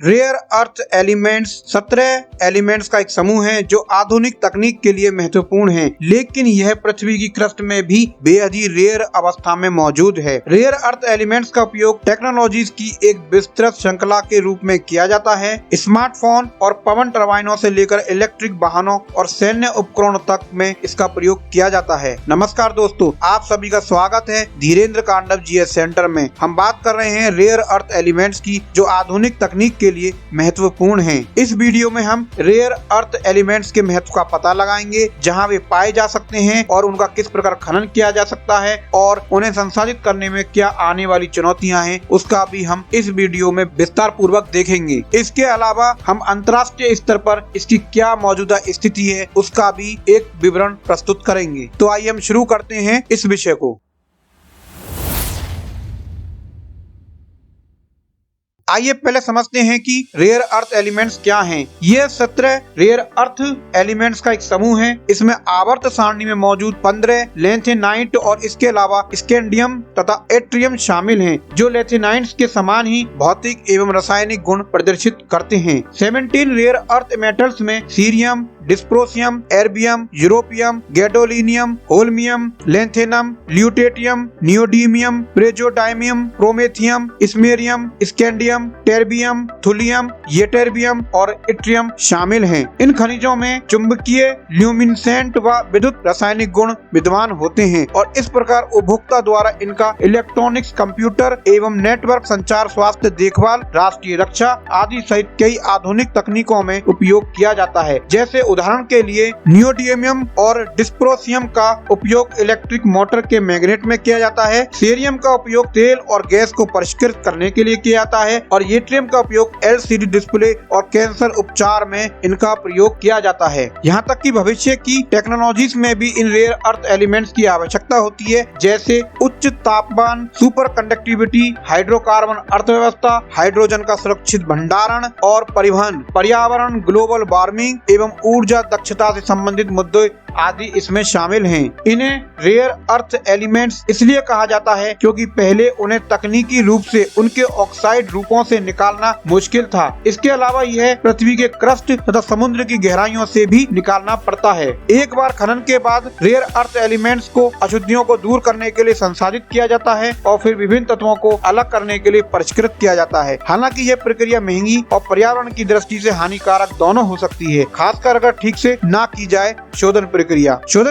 Rare earth elements 17 elements का एक समूह है जो आधुनिक तकनीक के लिए महत्वपूर्ण है, लेकिन यह पृथ्वी की क्रस्ट में भी बेहद ही रेयर अवस्था में मौजूद है। रेयर अर्थ एलिमेंट्स का उपयोग टेक्नोलॉजीज की एक विस्तृत श्रृंखला के रूप में किया जाता है। स्मार्टफोन और पवन टर्बाइनों से लेकर इलेक्ट्रिक वाहनों और सैन्य उपकरणों तक में इसका प्रयोग किया जाता है। नमस्कार दोस्तों, आप सभी का स्वागत है धीरेन्द्र कांडव जीएस सेंटर में। हम बात कर रहे हैं रेयर अर्थ एलिमेंट्स की जो आधुनिक तकनीक के लिए महत्वपूर्ण हैं। इस वीडियो में हम रेयर अर्थ एलिमेंट्स के महत्व का पता लगाएंगे, जहां वे पाए जा सकते हैं और उनका किस प्रकार खनन किया जा सकता है और उन्हें संसाधित करने में क्या आने वाली चुनौतियां हैं, उसका भी हम इस वीडियो में विस्तार पूर्वक देखेंगे। इसके अलावा हम अंतर्राष्ट्रीय स्तर पर इसकी क्या मौजूदा स्थिति है उसका भी एक विवरण प्रस्तुत करेंगे। तो आइए हम शुरू करते हैं इस विषय को। आइए पहले समझते हैं कि रेयर अर्थ एलिमेंट्स क्या हैं। ये 17 रेयर अर्थ एलिमेंट्स का एक समूह है। इसमें आवर्त सारणी में मौजूद 15 लेंथेनाइट और इसके अलावा स्कैंडियम तथा एट्रियम शामिल हैं, जो लेंथेनाइट्स के समान ही भौतिक एवं रासायनिक गुण प्रदर्शित करते हैं। 17 रेयर अर्थ मेटल्स में cerium, dysprosium, erbium, europium, gadolinium, holmium, lanthanum, lutetium, neodymium, praseodymium, promethium, samarium, scandium, terbium, thulium, ytterbium और इट्रियम शामिल हैं। इन खनिजों में चुंबकीय, ल्यूमिनेसेंट व विद्युत रासायनिक गुण विद्यमान होते हैं और इस प्रकार उपभोक्ता द्वारा इनका इलेक्ट्रॉनिक्स, कंप्यूटर एवं नेटवर्क संचार, स्वास्थ्य देखभाल, राष्ट्रीय रक्षा आदि सहित कई आधुनिक तकनीकों में उपयोग किया जाता है। जैसे उदाहरण के लिए नियोडियम और डिस्प्रोसियम का उपयोग इलेक्ट्रिक मोटर के मैग्नेट में किया जाता है। सीरियम का उपयोग तेल और गैस को परिष्कृत करने के लिए किया जाता है और येट्रियम का उपयोग एलसीडी डिस्प्ले और कैंसर उपचार में इनका प्रयोग किया जाता है। यहाँ तक कि भविष्य की टेक्नोलॉजीज में भी इन रेयर अर्थ एलिमेंट्स की आवश्यकता होती है, जैसे उच्च तापमान, सुपर कंडक्टिविटी, हाइड्रोकार्बन अर्थव्यवस्था, हाइड्रोजन का सुरक्षित भंडारण और परिवहन, पर्यावरण, ग्लोबल वार्मिंग एवं ऊर्जा दक्षता से संबंधित मुद्दे आदि इसमें शामिल हैं। इन्हें रेयर अर्थ एलिमेंट्स इसलिए कहा जाता है क्योंकि पहले उन्हें तकनीकी रूप से उनके ऑक्साइड रूपों से निकालना मुश्किल था। इसके अलावा यह पृथ्वी के क्रस्ट तथा समुद्र की गहराइयों से भी निकालना पड़ता है। एक बार खनन के बाद रेयर अर्थ एलिमेंट्स को अशुद्धियों को दूर करने के लिए संसाधित किया जाता है और फिर विभिन्न तत्वों को अलग करने के लिए परिष्कृत किया जाता है। हालांकि यह प्रक्रिया महंगी और पर्यावरण की दृष्टि से हानिकारक दोनों हो सकती है, खासकर अगर ठीक से ना की जाए शोधन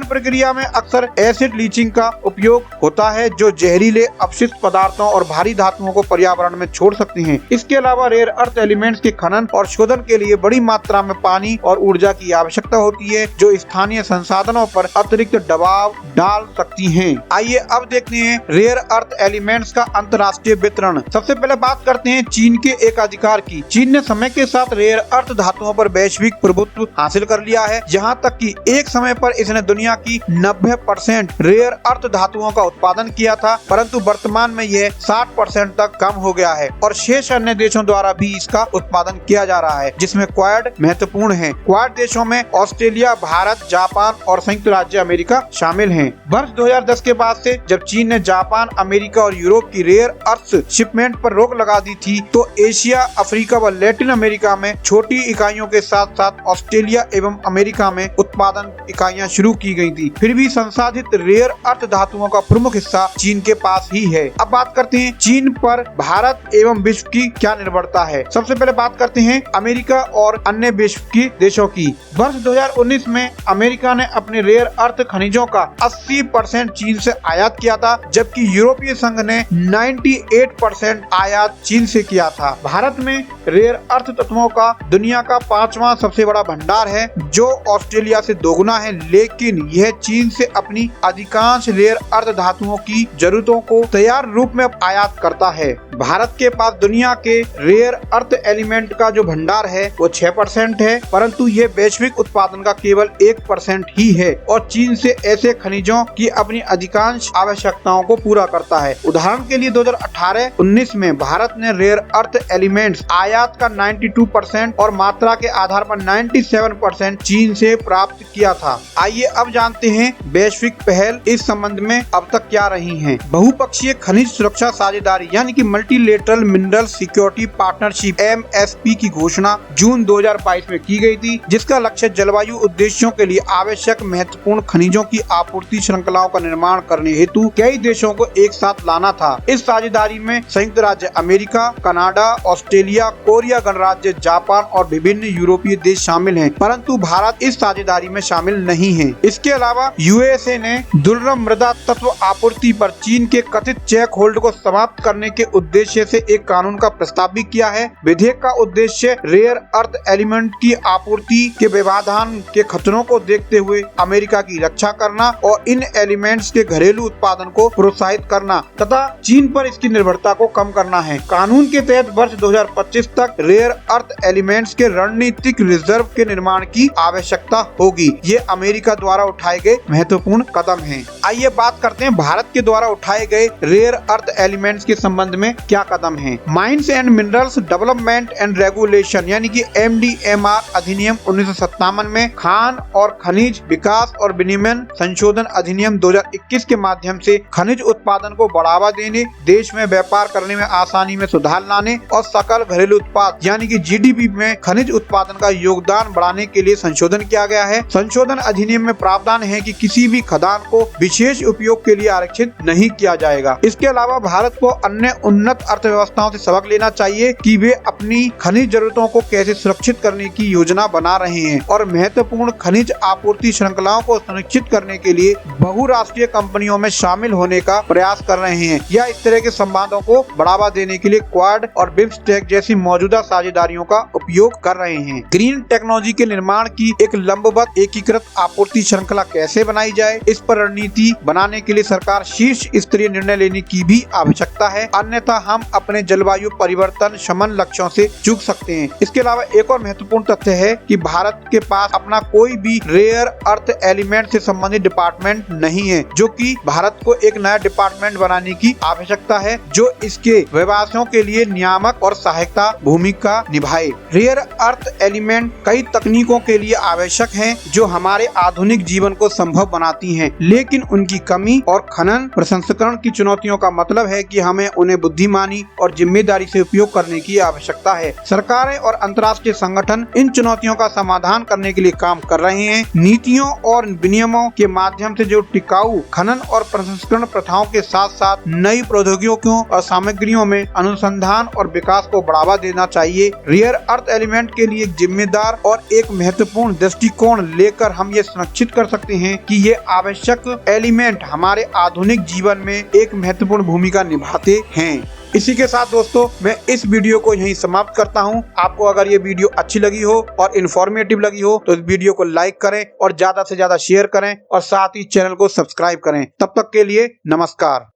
प्रक्रिया में अक्सर एसिड लीचिंग का उपयोग होता है, जो जहरीले अपशिष्ट पदार्थों और भारी धातुओं को पर्यावरण में छोड़ सकते हैं। इसके अलावा रेयर अर्थ एलिमेंट्स के खनन और शोधन के लिए बड़ी मात्रा में पानी और ऊर्जा की आवश्यकता होती है, जो स्थानीय संसाधनों पर अतिरिक्त दबाव डाल सकती हैं। आइए अब देखते हैं रेयर अर्थ एलिमेंट्स का अंतर्राष्ट्रीय वितरण। सबसे पहले बात करते हैं चीन के एकाधिकार की। चीन ने समय के साथ रेयर अर्थ धातुओं पर वैश्विक प्रभुत्व हासिल कर लिया है, जहाँ तक कि एक समय पर इसने दुनिया की 90% रेयर अर्थ धातुओं का उत्पादन किया था, परंतु वर्तमान में यह 60% तक कम हो गया है और शेष अन्य देशों द्वारा भी इसका उत्पादन किया जा रहा है, जिसमें क्वाड महत्वपूर्ण है। क्वाड देशों में ऑस्ट्रेलिया, भारत, जापान और संयुक्त राज्य अमेरिका शामिल हैं। वर्ष 2010 के बाद से जब चीन ने जापान, अमेरिका और यूरोप की रेयर अर्थ शिपमेंट पर रोक लगा दी थी, तो एशिया, अफ्रीका व लैटिन अमेरिका में छोटी इकाइयों के साथ साथ ऑस्ट्रेलिया एवं अमेरिका में उत्पादन इकाइयां शुरू की गई थी। फिर भी संसाधित रेयर अर्थ धातुओं का प्रमुख हिस्सा चीन के पास ही है। अब बात करते हैं चीन पर भारत एवं विश्व की क्या निर्भरता है। सबसे पहले बात करते हैं अमेरिका और अन्य विश्व के देशों की। वर्ष 2019 में अमेरिका ने अपने रेयर अर्थ खनिजों का 80% चीन से आयात किया था, जबकि यूरोपीय संघ ने 98% आयात चीन से किया था। भारत में रेयर अर्थ तत्वों का दुनिया का 5वां सबसे बड़ा भंडार है, जो ऑस्ट्रेलिया से दोगुना है, लेकिन यह चीन से अपनी अधिकांश रेयर अर्थ धातुओं की जरूरतों को तैयार रूप में आयात करता है। भारत के पास दुनिया के रेयर अर्थ एलिमेंट का जो भंडार है वो 6% है, परंतु यह वैश्विक उत्पादन का केवल 1% ही है और चीन से ऐसे खनिजों की अपनी अधिकांश आवश्यकताओं को पूरा करता है। उदाहरण के लिए 2018-19 में भारत ने रेयर अर्थ एलिमेंट्स आयात का 92% और मात्रा के आधार पर 97% चीन से प्राप्त किया था। आइए अब जानते हैं वैश्विक पहल इस संबंध में अब तक क्या रही हैं। बहुपक्षीय खनिज सुरक्षा साझेदारी यानी कि multilateral mineral security partnership MSP की घोषणा जून 2022 में की गई थी, जिसका लक्ष्य जलवायु उद्देश्यों के लिए आवश्यक महत्वपूर्ण खनिजों की आपूर्ति श्रृंखलाओं का निर्माण करने हेतु कई देशों को एक साथ लाना था। इस साझेदारी में संयुक्त राज्य अमेरिका, कनाडा, ऑस्ट्रेलिया, कोरिया गणराज्य, जापान और विभिन्न यूरोपीय देश शामिल हैं, परंतु भारत इस साझेदारी में शामिल नहीं है। इसके अलावा USA ने दुर्लभ मृदा तत्व आपूर्ति पर चीन के कथित चेक होल्ड को समाप्त करने के उद्देश्य से एक कानून का प्रस्ताव भी किया है। विधेयक का उद्देश्य रेयर अर्थ एलिमेंट की आपूर्ति के व्यवधान के खतरों को देखते हुए अमेरिका की रक्षा करना और इन एलिमेंट्स के घरेलू उत्पादन को प्रोत्साहित करना तथा चीन पर इसकी निर्भरता को कम करना है। कानून के तहत वर्ष 2025 तक रेयर अर्थ एलिमेंट्स के रणनीतिक रिजर्व के निर्माण की आवश्यकता होगी। ये अमेरिका द्वारा उठाए गए महत्वपूर्ण कदम हैं। आइए बात करते हैं भारत के द्वारा उठाए गए रेयर अर्थ एलिमेंट्स के संबंध में क्या कदम हैं। Mines and minerals development and regulation यानी कि MDMR अधिनियम 1957 में खान और खनिज विकास और विनियमन संशोधन अधिनियम 2021 के माध्यम से खनिज उत्पादन को बढ़ावा देने, देश में व्यापार करने में आसानी में सुधार लाने और सकल घरेलू उत्पाद यानी कि GDP में खनिज उत्पादन का योगदान बढ़ाने के लिए संशोधन किया गया है। संशोधन अधिनियम में प्रावधान है कि किसी भी खदान को विशेष उपयोग के लिए आरक्षित नहीं किया जाएगा। इसके अलावा भारत को अन्य उन्नत अर्थव्यवस्थाओं से सबक लेना चाहिए कि वे अपनी खनिज जरूरतों को कैसे सुरक्षित करने की योजना बना रहे हैं और महत्वपूर्ण खनिज आपूर्ति श्रृंखलाओं को सुनिश्चित करने के लिए बहुराष्ट्रीय कंपनियों में शामिल होने का प्रयास कर रहे हैं या इस तरह के संवादों को बढ़ावा देने के लिए क्वाड और बिम्स्टेक जैसी मौजूदा साझेदारियों का उपयोग कर रहे हैं। ग्रीन टेक्नोलॉजी के निर्माण की एक लंबवत एकीकृत आपूर्ति श्रृंखला कैसे बनाई जाए, इस पर रणनीति बनाने के लिए सरकार शीर्ष स्तरीय निर्णय लेने की भी आवश्यकता है, अन्यथा हम अपने जलवायु परिवर्तन शमन लक्ष्यों से चूक सकते हैं। इसके अलावा एक और महत्वपूर्ण तथ्य है कि भारत के पास अपना कोई भी रेयर अर्थ एलिमेंट से संबंधित डिपार्टमेंट नहीं है, जो कि भारत को एक नया डिपार्टमेंट बनाने की आवश्यकता है जो इसके व्यवसायों के लिए नियामक और सहायता भूमिका निभाए। रेयर अर्थ एलिमेंट कई तकनीकों के लिए आवश्यक हैं जो हमारे आधुनिक जीवन को संभव बनाती हैं, लेकिन उनकी कमी और खनन प्रसंस्करण की चुनौतियों का मतलब है कि हमें उन्हें बुद्धिमानी और जिम्मेदारी से उपयोग करने की आवश्यकता है। सरकारें और अंतर्राष्ट्रीय संगठन इन चुनौतियों का समाधान करने के लिए काम कर रहे हैं। नीतियों और विनियमों के माध्यम से जो टिकाऊ खनन और प्रसंस्करण प्रथाओं के साथ साथ नई प्रौद्योगिकियों और सामग्रियों में अनुसंधान और विकास को बढ़ावा देना चाहिए। रेयर अर्थ एलिमेंट के लिए जिम्मेदार और एक महत्वपूर्ण दृष्टिकोण लेकर हम ये सुनिश्चित कर सकते हैं कि ये आवश्यक एलिमेंट हमारे आधुनिक जीवन में एक महत्वपूर्ण भूमिका निभाते हैं। इसी के साथ दोस्तों मैं इस वीडियो को यहीं समाप्त करता हूं। आपको अगर ये वीडियो अच्छी लगी हो और इन्फॉर्मेटिव लगी हो तो इस वीडियो को लाइक करें और ज्यादा से ज्यादा शेयर करें और साथ ही चैनल को सब्सक्राइब करें। तब तक के लिए नमस्कार।